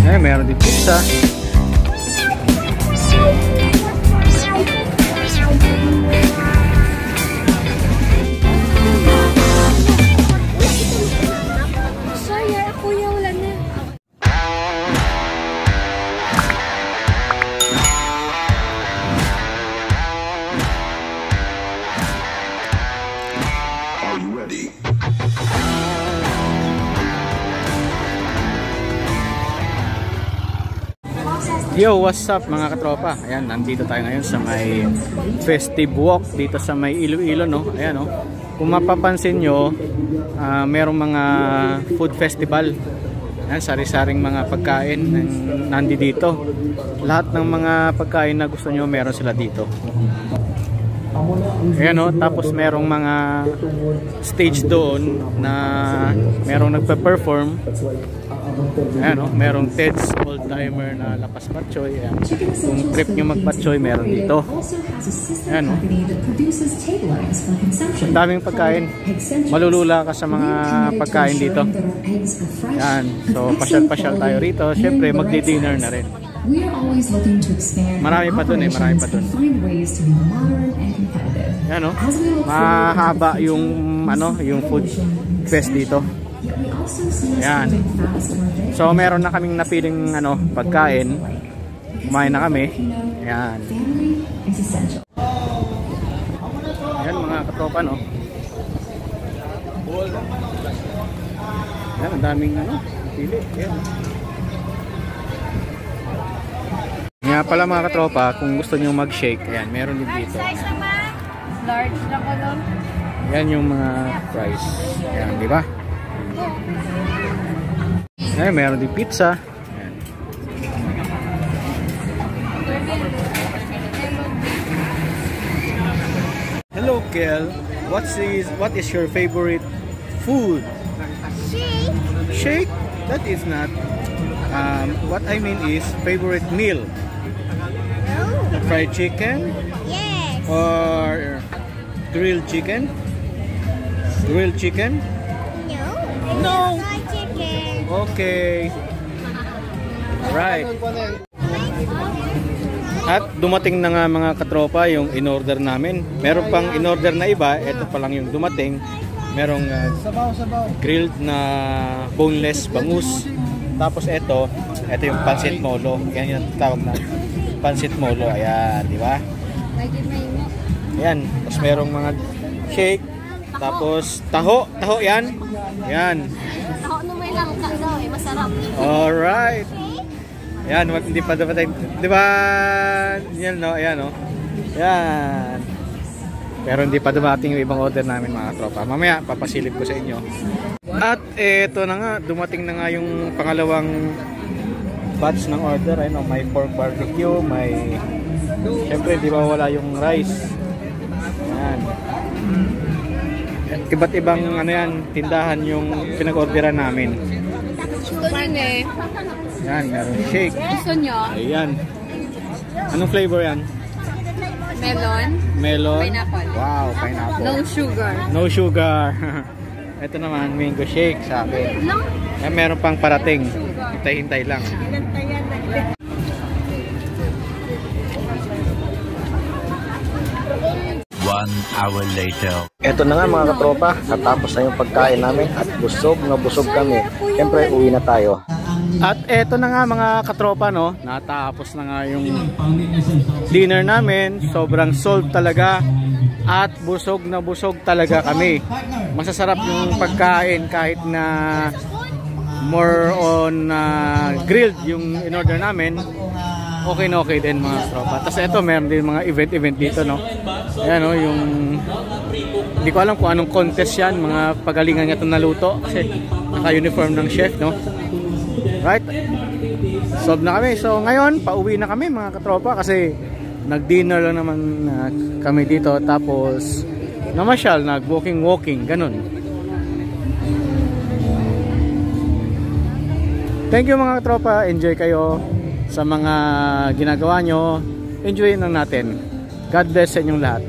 Ay, meron din pizza. Yo, what's up mga katropa? Ayan, nandito tayo ngayon sa may festive walk dito sa may Iloilo, no? Ayan, no? Kung mapapansin nyo, merong mga food festival. Ayan, sari-saring mga pagkain nandito. Lahat ng mga pagkain na gusto nyo, meron sila dito. Ayan, no? Tapos merong mga stage doon na merong nagpe-perform. Ayan, no? Merong Ted's Old-Timer na Lapas Patchoy. Ayan. Kung trip nyo mag-patchoy, meron dito. Ayan, no? Ang daming pagkain. Malulula ka sa mga pagkain dito. Ayan. So, pasyal-pasyal tayo rito. Siyempre, magdi-dinner na rin. Marami pa dun eh. Marami pa dun. Ayan, no? Mahaba yung, yung food fest dito. Ayan. So meron na kaming napiling pagkain. Kumain na kami. Ayan. Ayan mga katropa, no. Ayan, ang daming pili. Ayan. Nga pala mga katropa, kung gusto nyo mag-shake, ayan, meron din dito. Large na ko nun. Ayan yung mga fries. Ayan, di ba? Ayan, meron din pizza. Ayan. Hello, Kel. What is your favorite food? Shake. Shake? That is not. What I mean is favorite meal. No. Fried chicken? Yes. Or grilled chicken? Grilled chicken? No. No. Fried chicken. Okay. Alright. At dumating na nga mga katropa yung in-order namin. Meron pang in-order na iba. Ito pa lang yung dumating. Merong grilled na boneless bangus. Tapos ito yung pancit molo. Yan yung tawag na pancit molo. Ayan, di ba? Ayan. Tapos merong mga shake. Tapos taho yan. Yan. Taho no may langka daw eh, masarap. Alright. Yan, hindi pa dapat tayo. Di ba? Yan, no? Ayan, no? Yan. Pero hindi pa dumating yung ibang order namin mga tropa. Mamaya, papasilip ko sa inyo. At eto na nga, dumating na nga yung pangalawang batch ng order. Ayun, may pork barbecue, may... Siyempre, di ba wala yung rice. Yan. Iba't ibang tindahan yung pinag-orderan namin. Gusto nyo eh. Yan, meron shake. Gusto nyo? Ayan. Anong flavor yan? Melon. Melon? Pineapple. Wow, pineapple. No sugar. No sugar. Ito naman, mango shake sa akin. Ayan, meron pang parating. Hintay-hintay lang. 1 hour later. Ito na nga mga katropa, natapos na yung pagkain namin at busog na busog kami. Siyempre, uwi na tayo. At eto na nga mga katropa, no, natapos na nga yung dinner namin. Sobrang solve talaga at busog na busog talaga kami. Masasarap yung pagkain kahit na more on grilled yung in-order namin. Okay na okay din mga tropa. Tapos ito meron din mga event dito, no. Ayan, no, yung hindi ko alam kung anong contest yan, mga pagalingan niya itong naluto kasi naka-uniform ng chef, no. Right? Solve na kami. So ngayon, pauwi na kami mga katropa kasi nag-dinner lang naman kami dito. Tapos namasyal, nag-walking, ganun. Thank you mga katropa. Enjoy kayo sa mga ginagawa nyo. Enjoy lang natin. God bless sa inyong lahat.